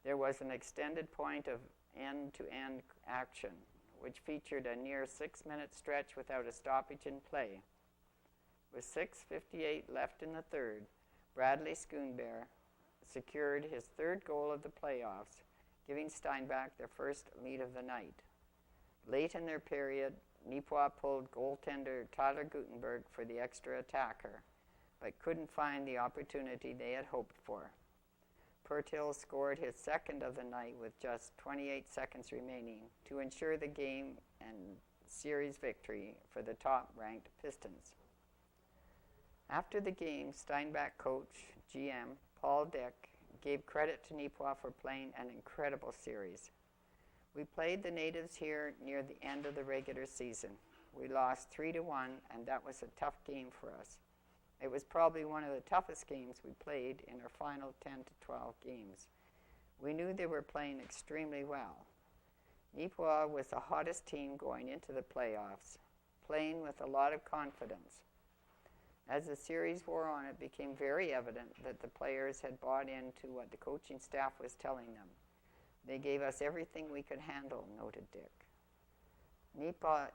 There was an extended point of end-to-end action, which featured a near 6-minute stretch without a stoppage in play. With 6:58 left in the third, Bradley Schoonbear secured his third goal of the playoffs, giving Steinbach their first lead of the night. Late in their period, Neepawa pulled goaltender Tyler Gutenberg for the extra attacker, but couldn't find the opportunity they had hoped for. Purtill scored his second of the night with just 28 seconds remaining to ensure the game and series victory for the top-ranked Pistons. After the game, Steinbach coach, GM, Paul Dick, gave credit to Neepawa for playing an incredible series. We played the natives here near the end of the regular season. We lost 3-1, and that was a tough game for us. It was probably one of the toughest games we played in our final 10 to 12 games. We knew they were playing extremely well. Neepawa was the hottest team going into the playoffs, playing with a lot of confidence. As the series wore on, it became very evident that the players had bought into what the coaching staff was telling them. They gave us everything we could handle, noted Dick.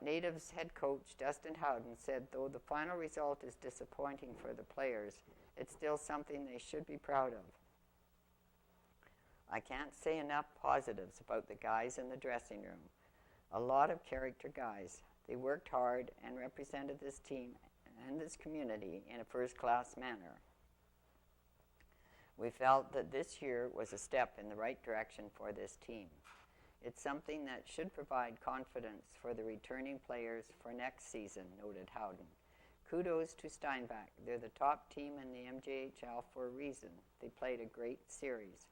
Natives head coach Dustin Howden said, though the final result is disappointing for the players, it's still something they should be proud of. I can't say enough positives about the guys in the dressing room. A lot of character guys. They worked hard and represented this team and this community in a first-class manner. We felt that this year was a step in the right direction for this team. It's something that should provide confidence for the returning players for next season, noted Howden. Kudos to Steinbach. They're the top team in the MJHL for a reason. They played a great series.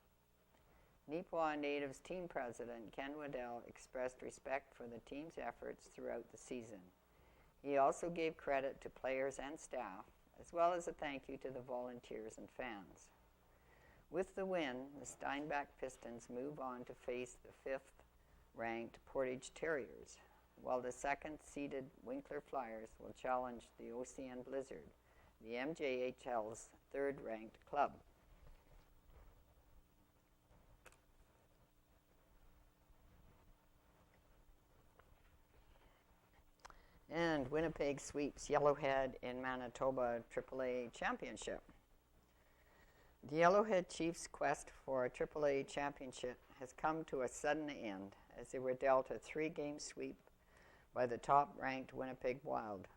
Neepawa Natives team president Ken Waddell expressed respect for the team's efforts throughout the season. He also gave credit to players and staff, as well as a thank you to the volunteers and fans. With the win, the Steinbach Pistons move on to face the 5th-ranked Portage Terriers, while the 2nd-seeded Winkler Flyers will challenge the OCN Blizzard, the MJHL's 3rd-ranked club. And Winnipeg sweeps Yellowhead in Manitoba AAA Championship. The Yellowhead Chiefs' quest for a AAA championship has come to a sudden end as they were dealt a 3-game sweep by the top-ranked Winnipeg Wild.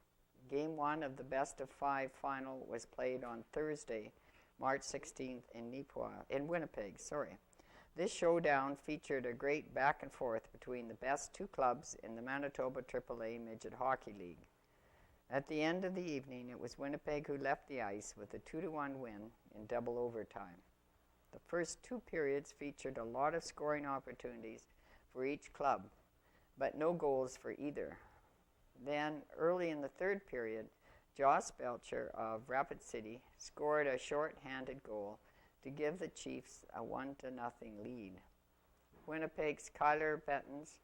Game 1 of the best-of-5 final was played on Thursday, March 16th in Winnipeg. This showdown featured a great back-and-forth between the best 2 clubs in the Manitoba AAA Midget Hockey League. At the end of the evening, it was Winnipeg who left the ice with a 2-1 win in double overtime. The first 2 periods featured a lot of scoring opportunities for each club, but no goals for either. Then, early in the 3rd period, Joss Belcher of Rapid City scored a short-handed goal to give the Chiefs a 1-0 lead. Winnipeg's Kyler Bettens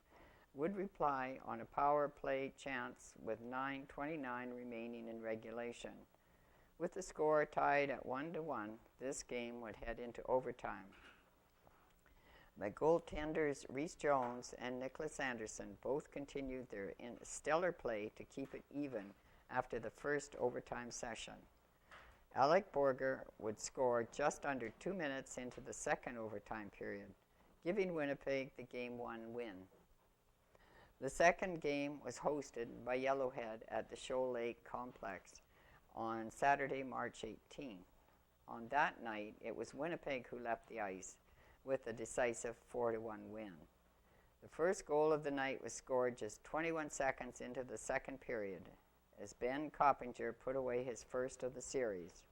would reply on a power play chance with 9:29 remaining in regulation. With the score tied at 1-1, this game would head into overtime. But goaltenders Rhys Jones and Nicholas Anderson both continued their stellar play to keep it even after the first overtime session. Alec Borger would score just under 2 minutes into the 2nd overtime period, giving Winnipeg the Game 1 win. The 2nd game was hosted by Yellowhead at the Shoal Lake Complex on Saturday, March 18. On that night, it was Winnipeg who left the ice with a decisive 4-1 win. The first goal of the night was scored just 21 seconds into the 2nd period, as Ben Coppinger put away his first of the series.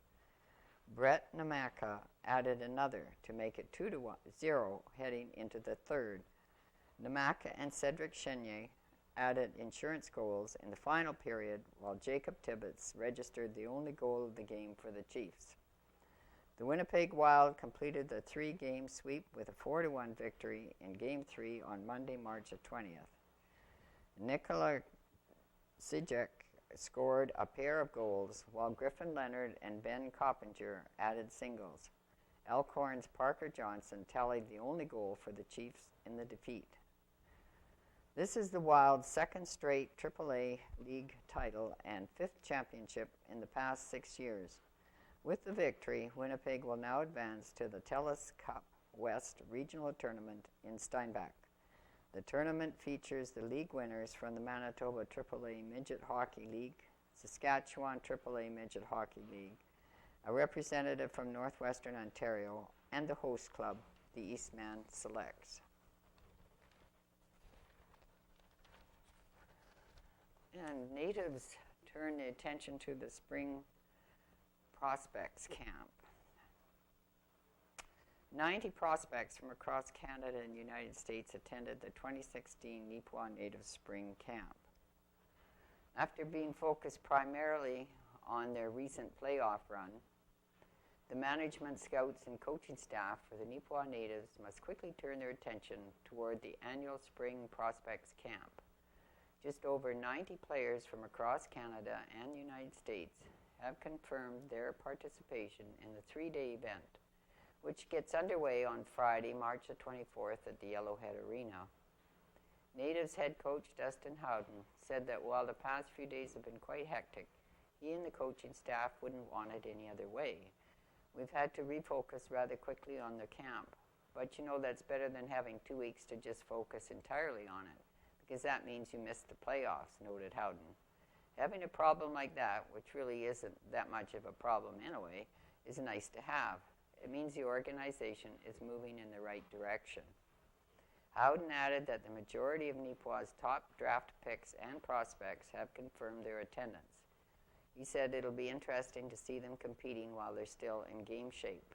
Brett Namaka added another to make it 2-0 heading into the 3rd. Namaka and Cedric Chenier added insurance goals in the final period, while Jacob Tibbetts registered the only goal of the game for the Chiefs. The Winnipeg Wild completed the 3-game sweep with a 4-1 victory in Game 3 on Monday, March 20th. Nikola Sijek scored a pair of goals, while Griffin Leonard and Ben Coppinger added singles. Elkhorn's Parker Johnson tallied the only goal for the Chiefs in the defeat. This is the Wild's 2nd straight AAA League title and 5th championship in the past 6 years. With the victory, Winnipeg will now advance to the TELUS Cup West Regional Tournament in Steinbach. The tournament features the league winners from the Manitoba AAA Midget Hockey League, Saskatchewan AAA Midget Hockey League, a representative from Northwestern Ontario, and the host club, the Eastman Selects. And Natives turn the attention to the Spring Prospects Camp. 90 prospects from across Canada and the United States attended the 2016 Neepawa Native Spring Camp. After being focused primarily on their recent playoff run, the management, scouts, and coaching staff for the Neepawa Natives must quickly turn their attention toward the annual Spring Prospects Camp. Just over 90 players from across Canada and the United States have confirmed their participation in the 3-day event, which gets underway on Friday, March the 24th at the Yellowhead Arena. Natives head coach Dustin Howden said that while the past few days have been quite hectic, he and the coaching staff wouldn't want it any other way. We've had to refocus rather quickly on the camp, but you know that's better than having 2 weeks to just focus entirely on it, because that means you missed the playoffs, noted Howden. Having a problem like that, which really isn't that much of a problem anyway, is nice to have. It means the organization is moving in the right direction. Howden added that the majority of Neepawa's top draft picks and prospects have confirmed their attendance. He said it'll be interesting to see them competing while they're still in game shape.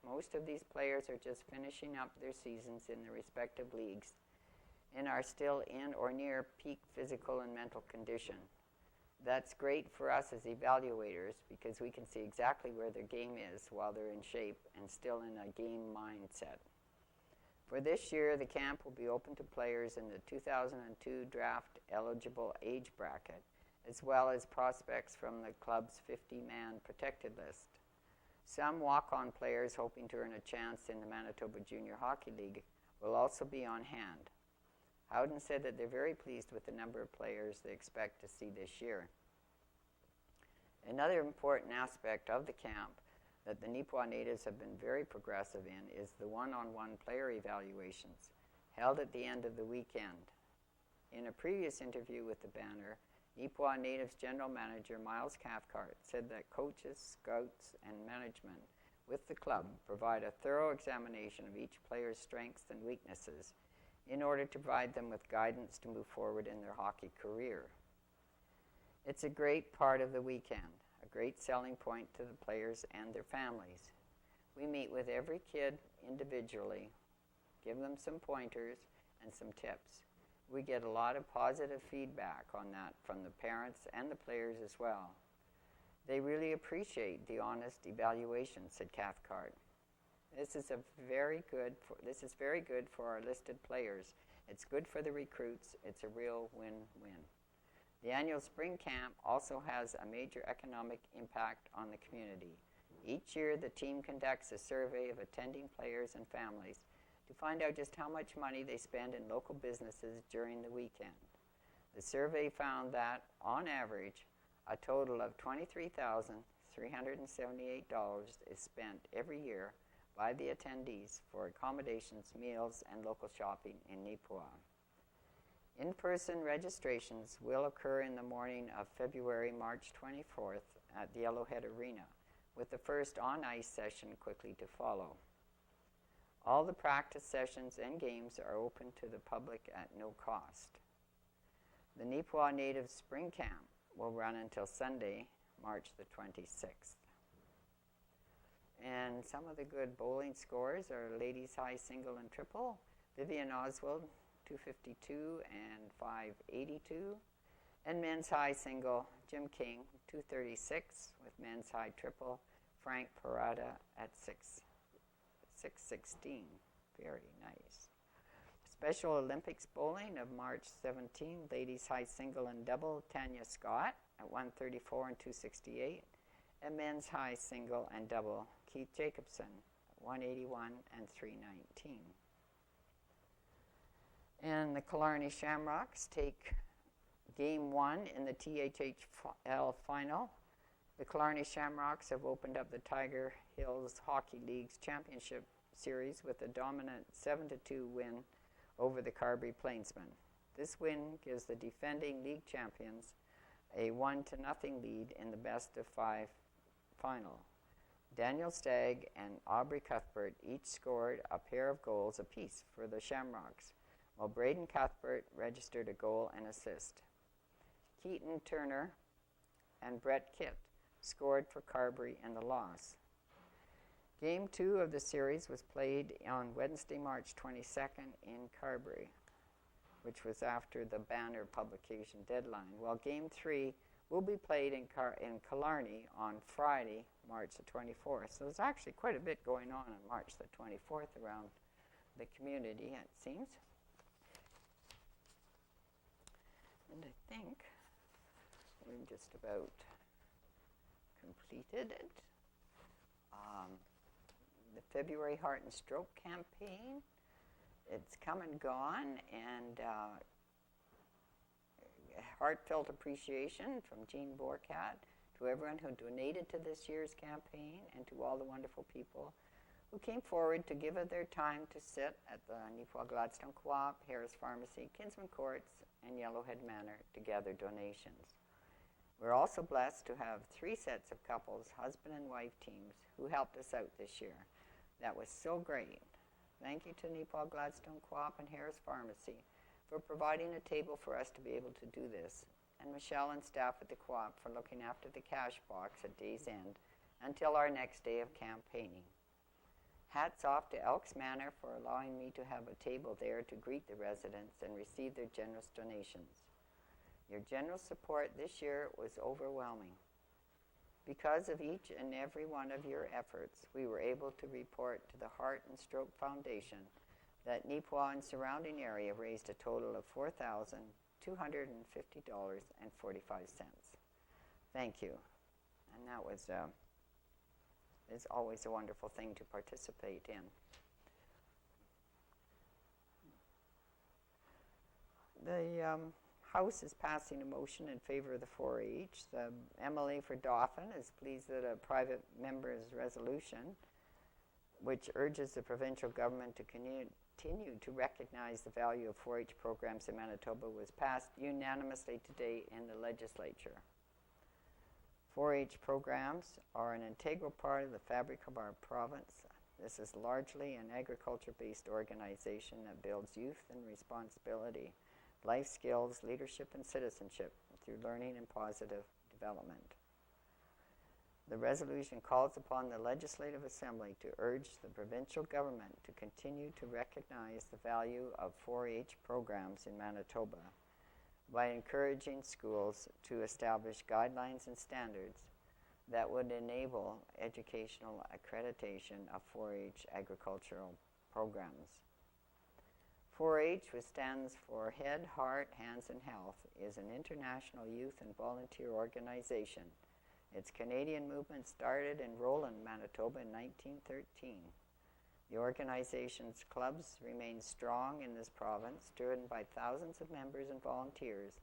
Most of these players are just finishing up their seasons in their respective leagues and are still in or near peak physical and mental condition. That's great for us as evaluators because we can see exactly where their game is while they're in shape and still in a game mindset. For this year, the camp will be open to players in the 2002 draft eligible age bracket, as well as prospects from the club's 50-man protected list. Some walk-on players hoping to earn a chance in the Manitoba Junior Hockey League will also be on hand. Howden said that they're very pleased with the number of players they expect to see this year. Another important aspect of the camp that the Neepawa natives have been very progressive in is the one-on-one player evaluations held at the end of the weekend. In a previous interview with the Banner, Neepawa Natives General Manager Miles Cathcart said that coaches, scouts, and management with the club provide a thorough examination of each player's strengths and weaknesses in order to provide them with guidance to move forward in their hockey career. It's a great part of the weekend, a great selling point to the players and their families. We meet with every kid individually, give them some pointers and some tips. We get a lot of positive feedback on that from the parents and the players as well. They really appreciate the honest evaluation, said Cathcart. This is very good for our listed players. It's good for the recruits. It's a real win-win. The annual spring camp also has a major economic impact on the community. Each year, the team conducts a survey of attending players and families to find out just how much money they spend in local businesses during the weekend. The survey found that, on average, a total of $23,378 is spent every year by the attendees for accommodations, meals, and local shopping in Neepawa. In-person registrations will occur in the morning of March 24th at the Yellowhead Arena, with the first on-ice session quickly to follow. All the practice sessions and games are open to the public at no cost. The Neepawa Native Spring Camp will run until Sunday, March the 26th. And some of the good bowling scores are ladies high single and triple, Vivian Oswald, 252 and 582, and men's high single, Jim King, 236, with men's high triple, Frank Parada at 616. Very nice. Special Olympics bowling of March 17, ladies high single and double, Tanya Scott at 134 and 268, and men's high single and double, Keith Jacobson at 181 and 319. And the Killarney Shamrocks take Game 1 in the THHL final. The Killarney Shamrocks have opened up the Tiger Hills Hockey League's championship series with a dominant 7-2 win over the Carberry Plainsmen. This win gives the defending league champions a 1-0 lead in the best-of-5 final. Daniel Stagg and Aubrey Cuthbert each scored a pair of goals apiece for the Shamrocks, while Braden Cuthbert registered a goal and assist. Keaton Turner and Brett Kitt scored for Carberry in the loss. Game 2 of the series was played on Wednesday, March 22nd in Carberry, which was after the Banner publication deadline, while Game 3 will be played in Killarney on Friday, March the 24th. So there's actually quite a bit going on March the 24th around the community, it seems. And I think we've just about completed it. The February Heart and Stroke campaign, it's come and gone, and heartfelt appreciation from Jean Borcat to everyone who donated to this year's campaign and to all the wonderful people who came forward to give of their time to sit at the Neepawa Gladstone Co-op, Harris Pharmacy, Kinsman Courts, and Yellowhead Manor to gather donations. We're also blessed to have 3 sets of couples, husband and wife teams, who helped us out this year. That was so great. Thank you to Neepawa Gladstone Co-op and Harris Pharmacy for providing a table for us to be able to do this. and Michelle and staff at the co-op for looking after the cash box at day's end until our next day of campaigning. Hats off to Elks Manor for allowing me to have a table there to greet the residents and receive their generous donations. Your general support this year was overwhelming. Because of each and every one of your efforts, we were able to report to the Heart and Stroke Foundation that Neepawa and surrounding area raised a total of $4,250.45. Thank you. And that was is always a wonderful thing to participate in. The House is passing a motion in favor of the 4-H. The MLA for Dauphin is pleased that a private member's resolution, which urges the provincial government to continue to recognize the value of 4-H programs in Manitoba, was passed unanimously today in the legislature. 4-H programs are an integral part of the fabric of our province. This is largely an agriculture-based organization that builds youth and responsibility, life skills, leadership, and citizenship through learning and positive development. The resolution calls upon the Legislative Assembly to urge the provincial government to continue to recognize the value of 4-H programs in Manitoba by encouraging schools to establish guidelines and standards that would enable educational accreditation of 4-H agricultural programs. 4-H, which stands for Head, Heart, Hands and Health, is an international youth and volunteer organization. Its Canadian movement started in Roland, Manitoba in 1913. The organization's clubs remain strong in this province, driven by thousands of members and volunteers,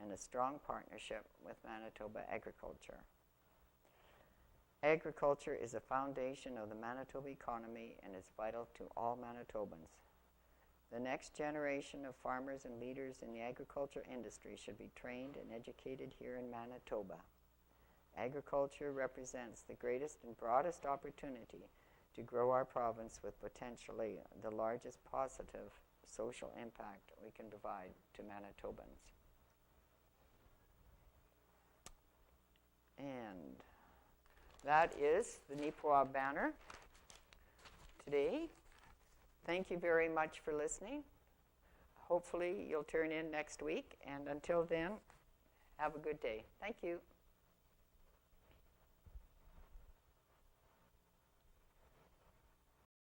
and a strong partnership with Manitoba agriculture. Agriculture is a foundation of the Manitoba economy and is vital to all Manitobans. The next generation of farmers and leaders in the agriculture industry should be trained and educated here in Manitoba. Agriculture represents the greatest and broadest opportunity to grow our province with potentially the largest positive social impact we can provide to Manitobans. And that is the Neepawa banner today. Thank you very much for listening. Hopefully you'll turn in next week, and until then, have a good day. Thank you.